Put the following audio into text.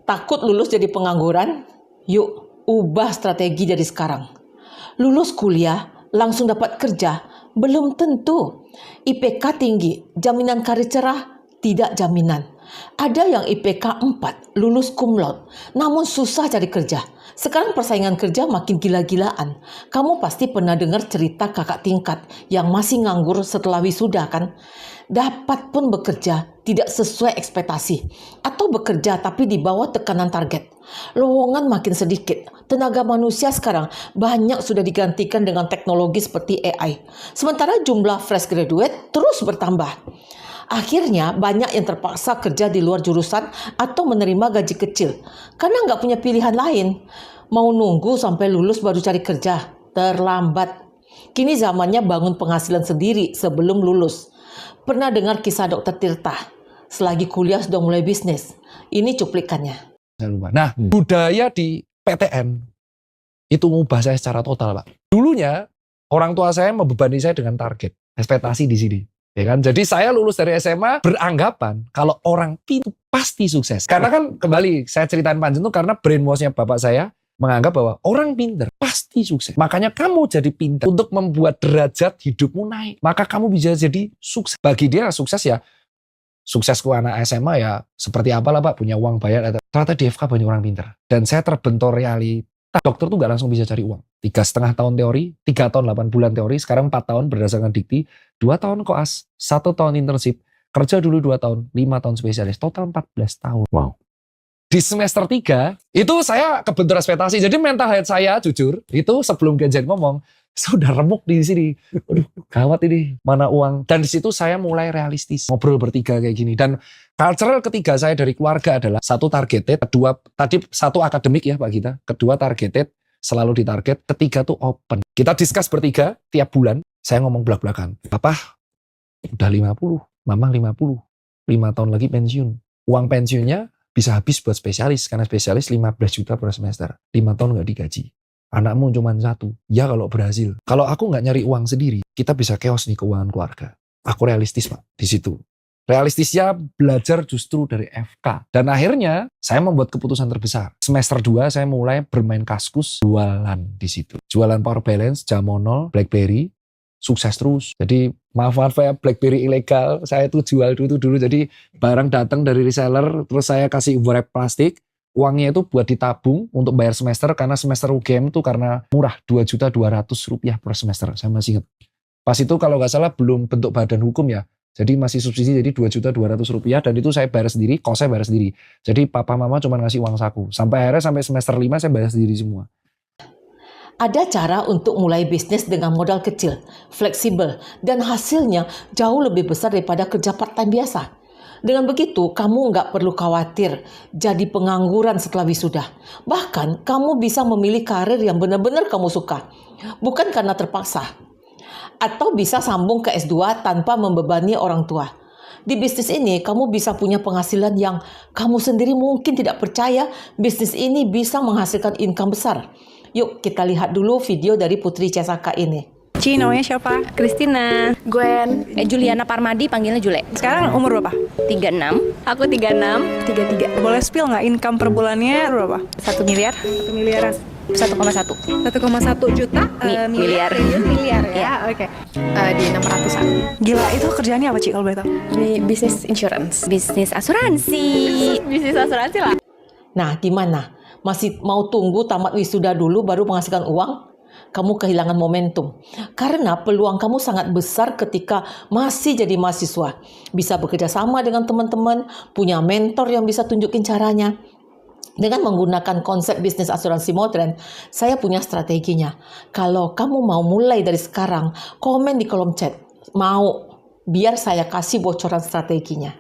Takut lulus jadi pengangguran? Yuk, ubah strategi dari sekarang. Lulus kuliah, langsung dapat kerja? Belum tentu. IPK tinggi, jaminan karir cerah? Tidak jaminan. Ada yang IPK 4, lulus cum laude, namun susah cari kerja. Sekarang persaingan kerja makin gila-gilaan. Kamu pasti pernah dengar cerita kakak tingkat yang masih nganggur setelah wisuda kan? Dapat pun bekerja tidak sesuai ekspektasi, atau bekerja tapi di bawah tekanan target. Lowongan makin sedikit. Tenaga manusia sekarang banyak sudah digantikan dengan teknologi seperti AI. Sementara jumlah fresh graduate terus bertambah. Akhirnya banyak yang terpaksa kerja di luar jurusan atau menerima gaji kecil karena nggak punya pilihan lain. Mau nunggu sampai lulus baru cari kerja? Terlambat. Kini zamannya bangun penghasilan sendiri sebelum lulus. Pernah dengar kisah Dokter Tirta? Selagi kuliah sudah mulai bisnis. Ini cuplikannya. Nah, budaya di PTN itu mengubah saya secara total, Pak. Dulunya orang tua saya membebani saya dengan target, ekspektasi di sini. Ya kan? Jadi saya lulus dari SMA beranggapan kalau orang pintar pasti sukses. Karena kan kembali saya ceritain panjang itu karena brainwash-nya bapak saya menganggap bahwa orang pintar pasti sukses. Makanya kamu jadi pintar untuk membuat derajat hidupmu naik. Maka kamu bisa jadi sukses. Bagi dia sukses ya, suksesku anak SMA ya seperti apalah Pak, punya uang bayar. Ternyata di FK banyak orang pintar. Dan saya terbentur realita. Dokter tuh gak langsung bisa cari uang. 3,5 tahun teori, 3 tahun 8 bulan teori, sekarang 4 tahun berdasarkan dikti, 2 tahun koas, 1 tahun internship, kerja dulu 2 tahun, 5 tahun spesialis, total 14 tahun. Wow. Di semester 3, itu saya kebentur ekspektasi. Jadi mental health saya jujur, itu sebelum Genjen ngomong, sudah remuk di sini. Aduh, gawat ini, mana uang. Dan di situ saya mulai realistis, ngobrol bertiga kayak gini. Dan cultural ketiga saya dari keluarga adalah satu targeted, kedua tadi satu akademik ya Pak Gita, kedua targeted, selalu ditarget, ketiga tuh open. Kita discuss bertiga tiap bulan, saya ngomong belak-belakan. Papa udah 50, Mama 50, 5 tahun lagi pensiun. Uang pensiunnya bisa habis buat spesialis, karena spesialis 15 juta per semester. 5 tahun nggak digaji. Anakmu cuma 1. Ya kalau berhasil. Kalau aku nggak nyari uang sendiri, kita bisa chaos nih keuangan keluarga. Aku realistis Pak, di situ. Realistisnya belajar justru dari FK. Dan akhirnya saya membuat keputusan terbesar. Semester 2 saya mulai bermain kaskus, jualan di situ. Jualan power balance, Jamonol, BlackBerry, sukses terus. Jadi maaf ya BlackBerry ilegal, saya tuh jual dulu. Jadi barang datang dari reseller, terus saya kasih wrap plastik. Uangnya itu buat ditabung untuk bayar semester, karena semester UGM itu karena murah, Rp2.200.000 per semester. Saya masih ingat. Pas itu kalau nggak salah belum bentuk badan hukum ya. Jadi masih subsidi, jadi Rp2.200.000 dan itu saya bayar sendiri, kos saya bayar sendiri. Jadi papa mama cuma ngasih uang saku. Sampai akhirnya sampai semester 5 saya bayar sendiri semua. Ada cara untuk mulai bisnis dengan modal kecil, fleksibel, dan hasilnya jauh lebih besar daripada kerja part-time biasa. Dengan begitu, kamu nggak perlu khawatir jadi pengangguran setelah wisuda. Bahkan, kamu bisa memilih karir yang benar-benar kamu suka, bukan karena terpaksa. Atau bisa sambung ke S2 tanpa membebani orang tua. Di bisnis ini, kamu bisa punya penghasilan yang kamu sendiri mungkin tidak percaya bisnis ini bisa menghasilkan income besar. Yuk, kita lihat dulu video dari Putri Cesaka ini. Ci, namanya siapa? Christina. Gwen. Juliana Parmadi, panggilnya Jule. Sekarang umur berapa? 36. Aku 36. 33. Boleh spill nggak income per bulannya berapa? 1 miliar. 1 miliaran. 1,1. 1,1 juta? Miliar. Miliar ya? Ya. Oke. Di 600-an. Gila, itu kerjaannya apa Ci kalau boleh tahu? Di bisnis insurance. Bisnis asuransi. Bisnis asuransi lah. Nah, gimana? Masih mau tunggu tamat wisuda dulu baru menghasilkan uang? Kamu kehilangan momentum. Karena peluang kamu sangat besar ketika masih jadi mahasiswa. Bisa bekerja sama dengan teman-teman, punya mentor yang bisa tunjukin caranya. Dengan menggunakan konsep bisnis asuransi modern, saya punya strateginya. Kalau kamu mau mulai dari sekarang, komen di kolom chat. Mau, biar saya kasih bocoran strateginya.